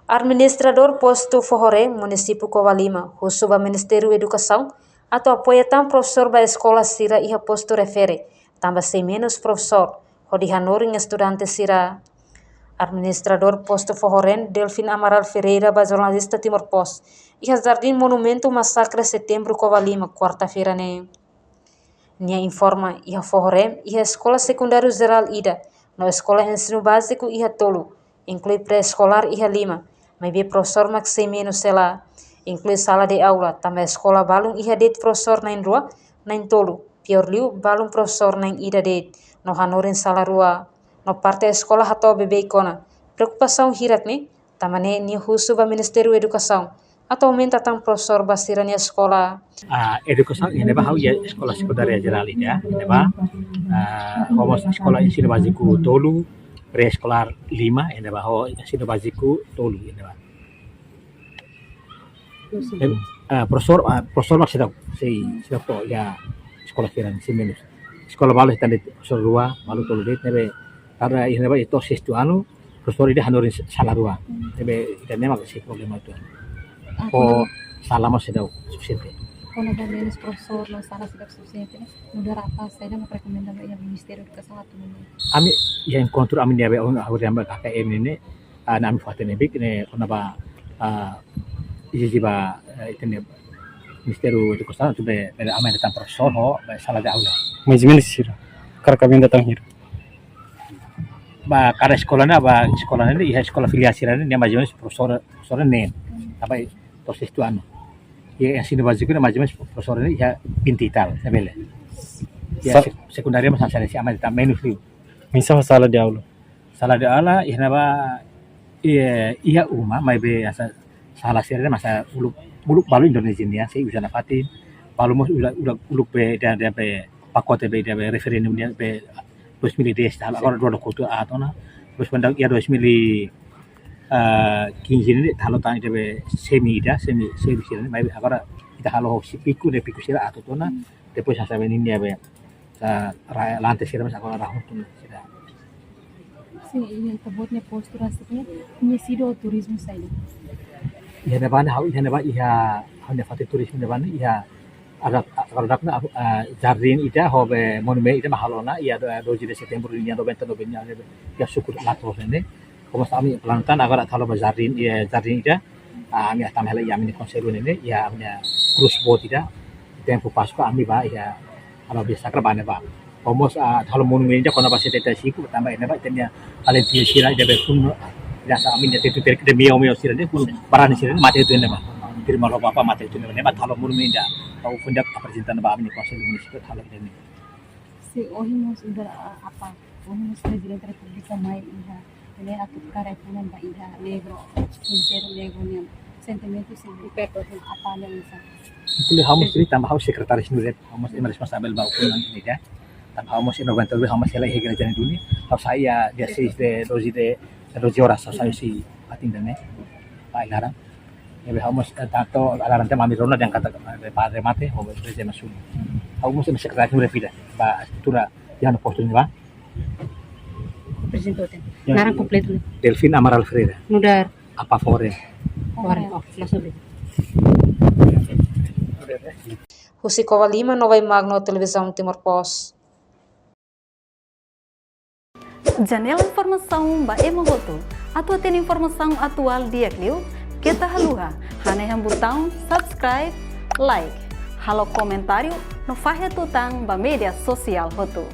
Administrador posto Forró, município Covalima, Husuba Ministério Educação, atau apoiatam professor ba escola sira iha posto refere, tambah sem menos professor, hodi hanoring estudante sira. Administrador posto Forró, Delfin Amaral Ferreira, ba jornalista Timor Post, iha jardim monumento massacre setembro Covalima, quarta-feira ne. Nia informa iha Forró, iha escola secundário geral ida, no escola ensino básico iha tolu, inclui pré-escolar iha 5, mas be professor mak sem menos sela, inclui sala de aula, tambah escola balung iha det professor nain rua, nain tolu, pior liu balung professor nain ida det, no hanorin sala rua, no parte escola hatau bebe ikona. Preocupação hirak ni, tamane ni Husuba Ministério Educação, atau aumenta tang professor basira ni escola. Educação ini bah ya sekolah sekundar geral ya, ini bah homos sekolah ensino básico tolu, pré-escolar 5, ini bah ensino básico tolu ini bah. Profesor mak sedap to ya sekolah kiran si minus. Sekolah balu tadi profesor rua, balu tolu det nebe karena ini bah itu sistu anu profesor ini hanorin salah rua, nebe dan memang sih problema itu. Oh salah mas sedap suficiente. Quando ada menos professor, não está na cidade suficiente, né? Mudar apa saja mau recomendar ya Ministério Educação atual. Ami ya encontro ami dia on ahuriamba KKM ini na ami fatene big ne onaba jiba itene Ministério Educação tu be ami datang profesor ho sala de aula. Mas sira. Kar kami datang hir. Ba kara sekolahnya ini ya sekolah filiasi ini dia majelis profesor ne. Apa proses itu anu. Ya ensino básico na majelis profesor ini ya pintital sabele. Ya sekundaria mas sana si ama datang menus liu. Misal sala de aula. Sala de aula ihnaba iya uma mai be asa salah sira masa uluk balu Indonesia ya si usana fatin balu mos udah uluk be dan be pakote be referendum dia be 2010 hal agora dua kutu atona terus pendak ya 2015 ini halo tang be semi sira mai agora kita halo piku sira atona depois asa benin dia be lantai sira mas agora rahun tu sira. Sim, e acabou-ne postura assim, conhecido o turismo saído. Iha nebana hanya fati turisme nebana iha ada kadakna jardin ida hobe monumen ida mahalona ia 2 de setembro ini 99 ya syukur lato ini como kami pelantan agar kalau jardin ida ami atam hala ya mini konserun ini ya amnya cruise boat ida tempo pasco ami ba ya ala bisa kerbane ba homos kalau monumen ida kona base teta siku tambah ina ba tenya valentia sira ida be pun biasa amin ya itu dari mio sira ini pun barani sira mate itu ina ba terima lo apa mate itu ina ba kalau monumen ida au pundak apresentan ba amin konsel municipal halo ini Si ohimos udah apa? Ohimos Presidente Republika mai iha ele atukar punan ba iha negro sincero negro niya sentimento sempre perto apa nisa. Itu hamus ini tambah hamus sekretaris nuret hamus yang responsabel ba ukunan ini ya tambah hamus innovator hamus sela hegel jani dunia haus saya dia sih de horas saya si ating dane pa ilarang ebe hamus tato alaran tema mirona yang kata padre mate ho presiden masul hamus yang sekretaris nuret vida ba estrutura yang posto ini ba Presidente narang kompleto Delfin Amaral Ferreira mudar apa Forró Husi Covalima, Nova Magno, Televisão Timor Post. Janela informação ba emogoto. Atua tem informação atual dia kliu. Kita haluha. Hane yang botão subscribe, like. Halo comentário no fahe tutang ba media sosial hotu.